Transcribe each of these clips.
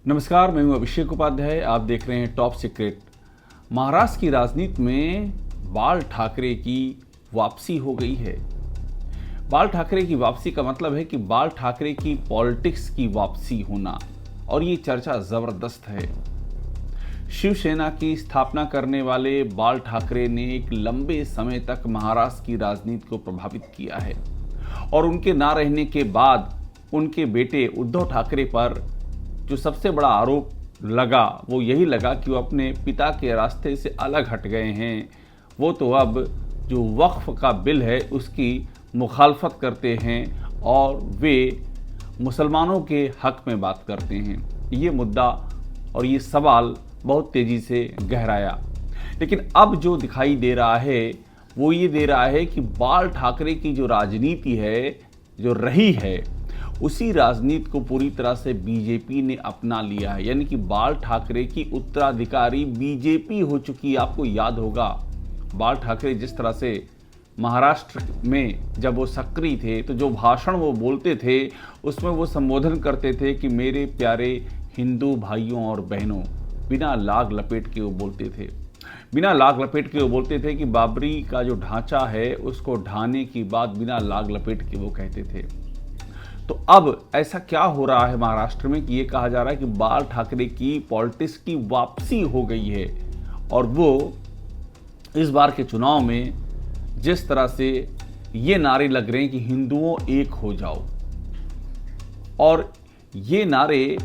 नमस्कार, मैं हूं अभिषेक उपाध्याय। आप देख रहे हैं टॉप सीक्रेट। महाराष्ट्र की राजनीति में बाल ठाकरे की वापसी हो गई है। बाल ठाकरे की वापसी का मतलब है कि बाल ठाकरे की पॉलिटिक्स की वापसी होना, और ये चर्चा जबरदस्त है। शिवसेना की स्थापना करने वाले बाल ठाकरे ने एक लंबे समय तक महाराष्ट्र की राजनीति को प्रभावित किया है, और उनके ना रहने के बाद उनके बेटे उद्धव ठाकरे पर जो सबसे बड़ा आरोप लगा वो यही लगा कि वो अपने पिता के रास्ते से अलग हट गए हैं। वो तो अब जो वक्फ का बिल है उसकी मुखालफत करते हैं और वे मुसलमानों के हक में बात करते हैं। ये मुद्दा और ये सवाल बहुत तेज़ी से गहराया, लेकिन अब जो दिखाई दे रहा है वो ये दे रहा है कि बाल ठाकरे की जो राजनीति है, जो रही है, उसी राजनीति को पूरी तरह से बीजेपी ने अपना लिया है। यानी कि बाल ठाकरे की उत्तराधिकारी बीजेपी हो चुकी है। आपको याद होगा बाल ठाकरे जिस तरह से महाराष्ट्र में जब वो सक्रिय थे तो जो भाषण वो बोलते थे उसमें वो संबोधन करते थे कि मेरे प्यारे हिंदू भाइयों और बहनों, बिना लाग लपेट के वो बोलते थे। बिना लाग लपेट के वो बोलते थे कि बाबरी का जो ढांचा है उसको ढाने की बात बिना लाग लपेट के वो कहते थे। तो अब ऐसा क्या हो रहा है महाराष्ट्र में कि ये कहा जा रहा है कि बाल ठाकरे की पॉलिटिक्स की वापसी हो गई है, और वो इस बार के चुनाव में जिस तरह से ये नारे लग रहे हैं कि हिंदुओं एक हो जाओ, और ये नारे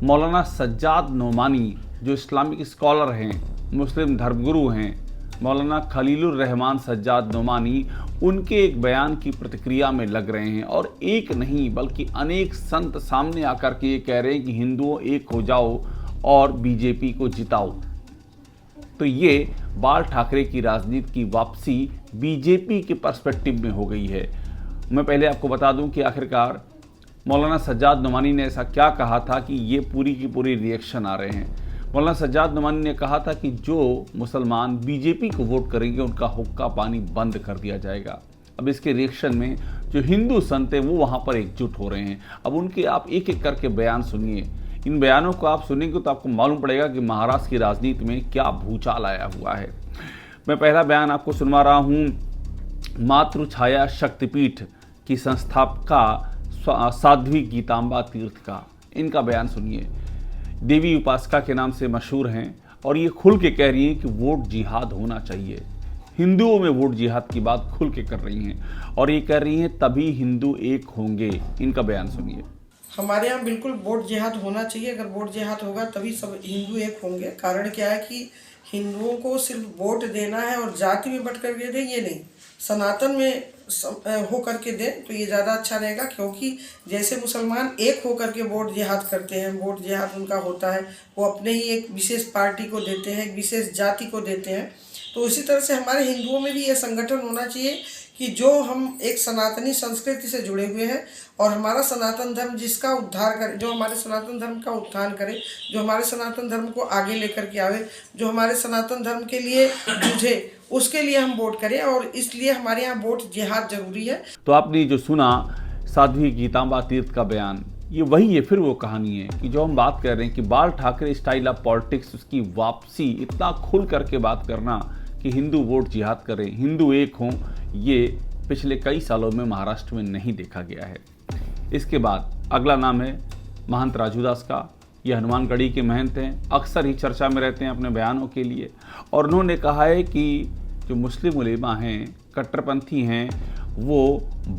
मौलाना सज्जाद नोमानी जो इस्लामिक स्कॉलर हैं, मुस्लिम धर्मगुरु हैं, मौलाना खलीलुर रहमान सज्जाद नोमानी, उनके एक बयान की प्रतिक्रिया में लग रहे हैं। और एक नहीं बल्कि अनेक संत सामने आकर के ये कह रहे हैं कि हिंदुओं एक हो जाओ और बीजेपी को जिताओ। तो ये बाल ठाकरे की राजनीति की वापसी बीजेपी के पर्सपेक्टिव में हो गई है। मैं पहले आपको बता दूं कि आखिरकार मौलाना सज्जाद नोमानी ने ऐसा क्या कहा था कि ये पूरी की पूरी रिएक्शन आ रहे हैं। मौलाना सज्जाद नोमानी ने कहा था कि जो मुसलमान बीजेपी को वोट करेंगे उनका हुक्का पानी बंद कर दिया जाएगा। अब इसके रिएक्शन में जो हिंदू संत हैं वो वहाँ पर एकजुट हो रहे हैं। अब उनके आप एक एक करके बयान सुनिए। इन बयानों को आप सुनेंगे तो आपको मालूम पड़ेगा कि महाराष्ट्र की राजनीति में क्या भूचाल आया हुआ है। मैं पहला बयान आपको सुनवा रहा हूँ मातृ छाया शक्तिपीठ की संस्थापका साध्वी गीतांबा तीर्थ का। इनका बयान सुनिए। देवी उपासका के नाम से मशहूर हैं और ये खुल के कह रही हैं कि वोट जिहाद होना चाहिए। हिंदुओं में वोट जिहाद की बात खुल के कर रही हैं और ये कह रही हैं तभी हिंदू एक होंगे। इनका बयान सुनिए। हमारे यहाँ बिल्कुल वोट जिहाद होना चाहिए। अगर वोट जिहाद होगा तभी सब हिंदू एक होंगे। कारण क्या है कि हिंदुओं को सिर्फ वोट देना है और जाति में बट करके दें, ये नहीं, सनातन में हो करके दें तो ये ज़्यादा अच्छा रहेगा। क्योंकि जैसे मुसलमान एक हो करके वोट जिहाद करते हैं, वोट जिहाद उनका होता है, वो अपने ही एक विशेष पार्टी को देते हैं, एक विशेष जाति को देते हैं। तो इसी तरह से हमारे हिंदुओं में भी ये संगठन होना चाहिए कि जो हम एक सनातनी संस्कृति से जुड़े हुए हैं और हमारा सनातन धर्म जिसका उद्धार करे, जो हमारे सनातन धर्म का उत्थान करे, जो हमारे सनातन धर्म को आगे लेकर के आवे, जो हमारे सनातन धर्म के लिए जूझे, उसके लिए हम वोट करें। और इसलिए हमारे यहाँ वोट जिहाद जरूरी है। तो आपने जो सुना साध्वी गीतांबा तीर्थ का बयान, ये वही है, फिर वो कहानी है कि जो हम बात कर रहे हैं कि बाल ठाकरे स्टाइल ऑफ पॉलिटिक्स, उसकी वापसी, इतना खुल करके बात करना कि हिंदू वोट जिहाद करें, हिंदू एक हों, ये पिछले कई सालों में महाराष्ट्र में नहीं देखा गया है। इसके बाद अगला नाम है महंत राजूदास का। ये हनुमानगढ़ी के महंत हैं, अक्सर ही चर्चा में रहते हैं अपने बयानों के लिए, और उन्होंने कहा है कि जो मुस्लिम उलेमा हैं, कट्टरपंथी हैं, वो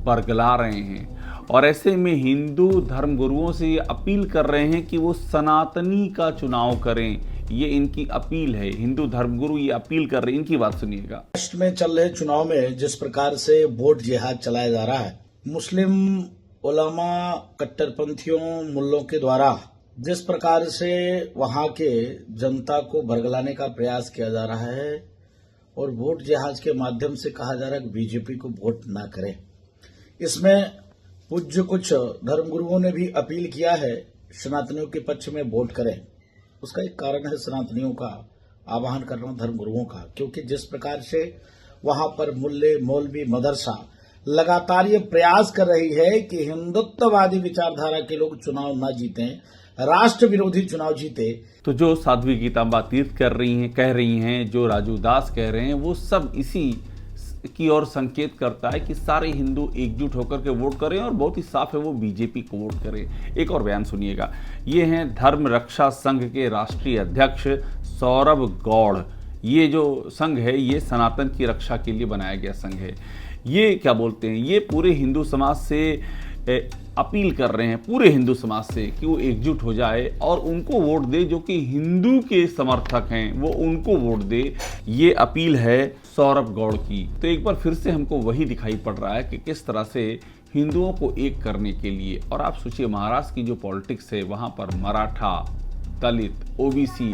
बरगला रहे हैं, और ऐसे में हिंदू धर्मगुरुओं से ये अपील कर रहे हैं कि वो सनातनी का चुनाव करें। ये इनकी अपील है। हिंदू धर्मगुरु ये अपील कर रहे हैं। इनकी बात सुनिएगा। महाराष्ट्र में चल रहे चुनाव में जिस प्रकार से वोट जिहाद चलाया जा रहा है, मुस्लिम उलमा कट्टरपंथियों मुल्लों के द्वारा जिस प्रकार से वहां के जनता को बरगलाने का प्रयास किया जा रहा है और वोट जिहाद के माध्यम से कहा जा रहा है कि बीजेपी को वोट ना करें, इसमें पूज्य कुछ धर्मगुरुओं ने भी अपील किया है सनातनियों के पक्ष में वोट करें। उसका एक कारण है सनातनियों का आह्वान करना धर्मगुरुओं का, क्योंकि जिस प्रकार से वहां पर मुल्ले मौलवी मदरसा लगातार ये प्रयास कर रही है कि हिंदुत्ववादी विचारधारा के लोग चुनाव न जीतें, राष्ट्र विरोधी चुनाव जीते। तो जो साध्वी गीतांबा तीर्थ कह रही हैं, जो राजू दास कह रहे हैं, वो सब इसी की ओर संकेत करता है कि सारे हिंदू एकजुट होकर के वोट करें, और बहुत ही साफ है वो बीजेपी को वोट करें। एक और बयान सुनिएगा, ये हैं धर्म रक्षा संघ के राष्ट्रीय अध्यक्ष सौरभ गौड़। ये जो संघ है ये सनातन की रक्षा के लिए बनाया गया संघ है। ये क्या बोलते हैं, ये पूरे हिंदू समाज से अपील कर रहे हैं, पूरे हिंदू समाज से, कि वो एकजुट हो जाए और उनको वोट दे, जो कि हिंदू के समर्थक हैं वो उनको वोट दे। ये अपील है सौरभ गौड़ की। तो एक बार फिर से हमको वही दिखाई पड़ रहा है कि किस तरह से हिंदुओं को एक करने के लिए, और आप सोचिए महाराष्ट्र की जो पॉलिटिक्स है वहाँ पर मराठा, दलित, ओबीसी,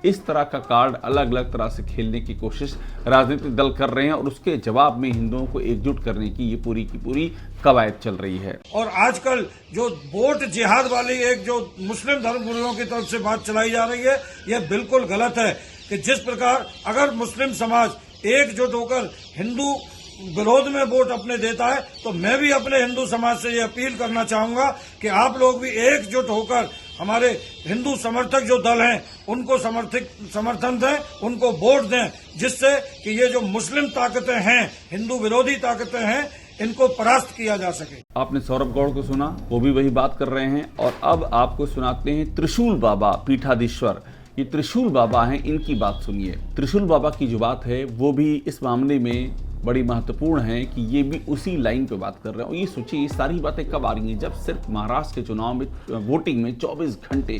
इस तरह का कार्ड अलग अलग तरह से खेलने की कोशिश राजनीतिक दल कर रहे हैं, और उसके जवाब में हिंदुओं को एकजुट करने की ये पूरी की पूरी कवायद चल रही है। और आजकल जो वोट जिहाद वाली एक जो मुस्लिम धर्मगुरुओं की तरफ से बात चलाई जा रही है, यह बिल्कुल गलत है। कि जिस प्रकार अगर मुस्लिम समाज एकजुट होकर हिंदू विरोध में वोट अपने देता है, तो मैं भी अपने हिंदू समाज से ये अपील करना चाहूंगा कि आप लोग भी एकजुट होकर हमारे हिंदू समर्थक जो दल हैं उनको समर्थन दें, उनको वोट दें, जिससे कि ये जो मुस्लिम ताकतें हैं, हिंदू विरोधी ताकतें हैं, इनको परास्त किया जा सके। आपने सौरभ गौड़ को सुना, वो भी वही बात कर रहे हैं। और अब आपको सुनाते हैं त्रिशूल बाबा पीठाधीश्वर। ये त्रिशूल बाबा हैं, इनकी बात सुनिए। त्रिशूल बाबा की जो बात है वो भी इस मामले में बड़ी महत्वपूर्ण है कि ये भी उसी लाइन पे बात कर रहे हैं। और ये सोचिए ये सारी बातें कब आ रही हैं, जब सिर्फ महाराष्ट्र के चुनाव में वोटिंग में 24 घंटे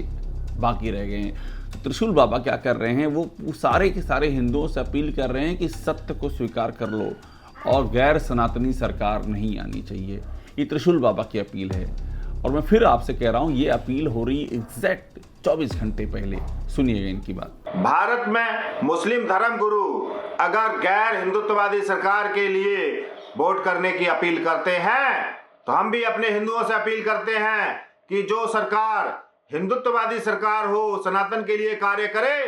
बाकी रह गए हैं। तो त्रिशूल बाबा क्या कर रहे हैं, वो सारे के सारे हिंदुओं से अपील कर रहे हैं कि सत्य को स्वीकार कर लो और गैर सनातनी सरकार नहीं आनी चाहिए। ये त्रिशूल बाबा की अपील है। और मैं फिर आपसे कह रहा हूँ, ये अपील हो रही एग्जैक्ट 24 घंटे पहले। सुनिएगा इनकी बात। भारत में मुस्लिम धर्म गुरु अगर गैर हिंदुत्ववादी सरकार के लिए वोट करने की अपील करते हैं, तो हम भी अपने हिंदुओं से अपील करते हैं कि जो सरकार हिंदुत्ववादी सरकार हो, सनातन के लिए कार्य करे,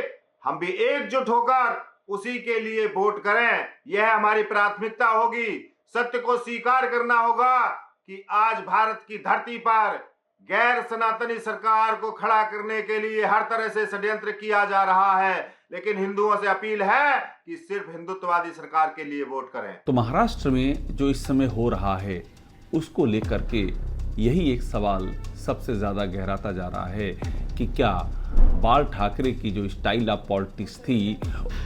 हम भी एकजुट होकर उसी के लिए वोट करें। यह हमारी प्राथमिकता होगी। सत्य को स्वीकार करना होगा कि आज भारत की धरती पर गैर सनातनी सरकार को खड़ा करने के लिए हर तरह से षड्यंत्र किया जा रहा है, लेकिन हिंदुओं से अपील है कि सिर्फ हिंदुत्ववादी सरकार के लिए वोट करें। तो महाराष्ट्र में जो इस समय हो रहा है उसको लेकर के यही एक सवाल सबसे ज्यादा गहराता जा रहा है कि क्या बाल ठाकरे की जो स्टाइल ऑफ पॉलिटिक्स थी,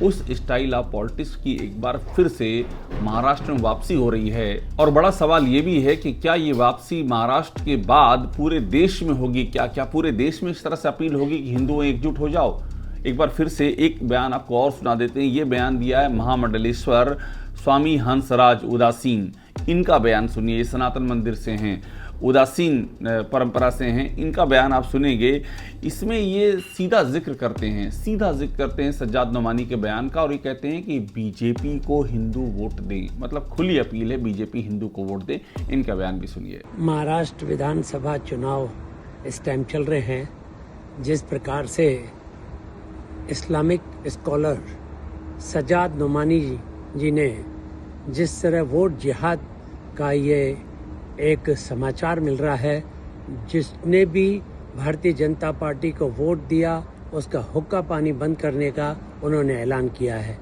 उस स्टाइल ऑफ पॉलिटिक्स की एक बार फिर से महाराष्ट्र में वापसी हो रही है। और बड़ा सवाल ये भी है कि क्या ये वापसी महाराष्ट्र के बाद पूरे देश में होगी? क्या पूरे देश में इस तरह से अपील होगी कि हिंदुओं एकजुट हो जाओ? एक बार फिर से एक बयान आपको और सुना देते हैं। ये बयान दिया है महामंडलेश्वर स्वामी हंसराज उदासीन। इनका बयान सुनिए। ये सनातन मंदिर से हैं, उदासीन परंपरा से हैं। इनका बयान आप सुनेंगे। इसमें ये सीधा जिक्र करते हैं सज्जाद नोमानी के बयान का, और ये कहते हैं कि बीजेपी को हिंदू वोट दें। मतलब खुली अपील है, बीजेपी हिंदू को वोट दे। इनका बयान भी सुनिए। महाराष्ट्र विधानसभा चुनाव इस टाइम चल रहे हैं। जिस प्रकार से इस्लामिक स्कॉलर सज्जाद नोमानी जी ने जिस तरह वोट जिहाद का ये एक समाचार मिल रहा है, जिसने भी भारतीय जनता पार्टी को वोट दिया उसका हुक्का पानी बंद करने का उन्होंने ऐलान किया है।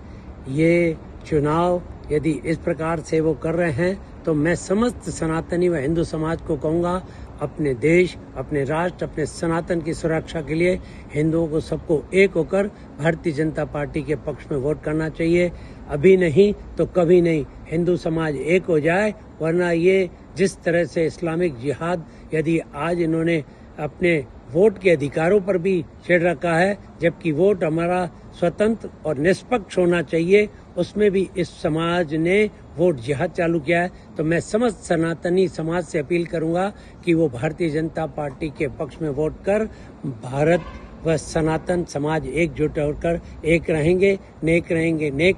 ये चुनाव यदि इस प्रकार से वो कर रहे हैं तो मैं समस्त सनातनी व हिंदू समाज को कहूँगा, अपने देश, अपने राष्ट्र, अपने सनातन की सुरक्षा के लिए हिंदुओं को सबको एक होकर भारतीय जनता पार्टी के पक्ष में वोट करना चाहिए। अभी नहीं तो कभी नहीं हिंदू समाज एक हो जाए, वरना ये जिस तरह से इस्लामिक जिहाद यदि आज इन्होंने अपने वोट के अधिकारों पर भी छेड़ रखा है, जबकि वोट हमारा स्वतंत्र और निष्पक्ष होना चाहिए, उसमें भी इस समाज ने वोट जिहाद चालू किया है। तो मैं समस्त सनातनी समाज से अपील करूंगा कि वो भारतीय जनता पार्टी के पक्ष में वोट कर भारत व सनातन समाज एकजुट होकर एक रहेंगे, नेक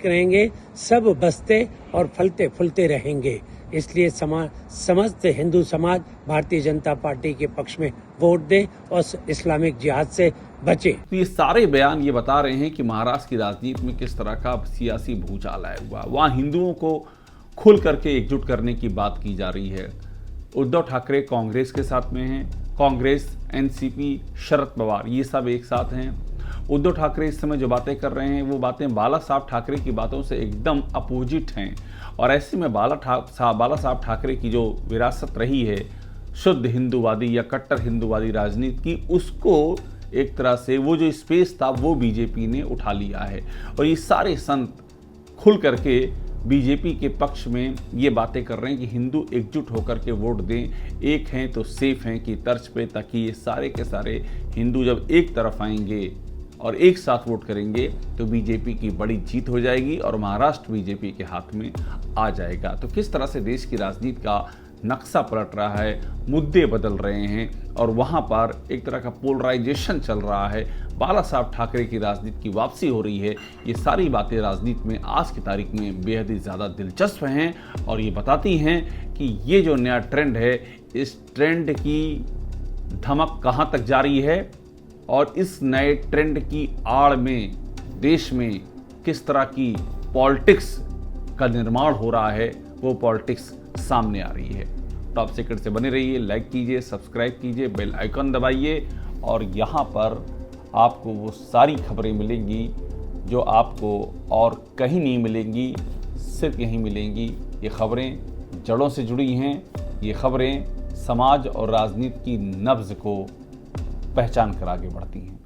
रहेंगे, सब बसते और फलते फूलते रहेंगे। इसलिए समस्त हिंदू समाज भारतीय जनता पार्टी के पक्ष में वोट दे और इस्लामिक जिहाद से बचे। तो ये सारे बयान ये बता रहे हैं कि महाराष्ट्र की राजनीति में किस तरह का सियासी भूचाल आया हुआ। वहाँ हिंदुओं को खुल करके एकजुट करने की बात की जा रही है। उद्धव ठाकरे कांग्रेस के साथ में हैं, कांग्रेस, एनसीपी, शरद पवार, ये सब एक साथ हैं। उद्धव ठाकरे इस समय जो बातें कर रहे हैं वो बातें बाला साहब ठाकरे की बातों से एकदम अपोजिट हैं। और ऐसे में बाला साहब ठाकरे की जो विरासत रही है शुद्ध हिंदूवादी या कट्टर हिंदूवादी राजनीति की, उसको एक तरह से वो जो स्पेस था वो बीजेपी ने उठा लिया है। और ये सारे संत खुल करके बीजेपी के पक्ष में ये बातें कर रहे हैं कि हिंदू एकजुट होकर के वोट दें, एक हैं तो सेफ हैं की तर्ज पे, ताकि ये सारे के सारे हिंदू जब एक तरफ आएंगे और एक साथ वोट करेंगे तो बीजेपी की बड़ी जीत हो जाएगी और महाराष्ट्र बीजेपी के हाथ में आ जाएगा। तो किस तरह से देश की राजनीति का नक्शा पलट रहा है, मुद्दे बदल रहे हैं और वहाँ पर एक तरह का पोलराइजेशन चल रहा है, बाला साहब ठाकरे की राजनीति की वापसी हो रही है, ये सारी बातें राजनीति में आज की तारीख में बेहद ही ज़्यादा दिलचस्प हैं और ये बताती हैं कि ये जो नया ट्रेंड है, इस ट्रेंड की धमक कहाँ तक जारी है और इस नए ट्रेंड की आड़ में देश में किस तरह की पॉलिटिक्स का निर्माण हो रहा है, वो पॉलिटिक्स सामने आ रही है। टॉप सीक्रेट से बने रहिए, लाइक कीजिए, सब्सक्राइब कीजिए, बेल आइकन दबाइए और यहाँ पर आपको वो सारी खबरें मिलेंगी जो आपको और कहीं नहीं मिलेंगी, सिर्फ यहीं मिलेंगी। ये खबरें जड़ों से जुड़ी हैं, ये खबरें समाज और राजनीति की नब्ज़ को पहचान कर आगे बढ़ती हैं।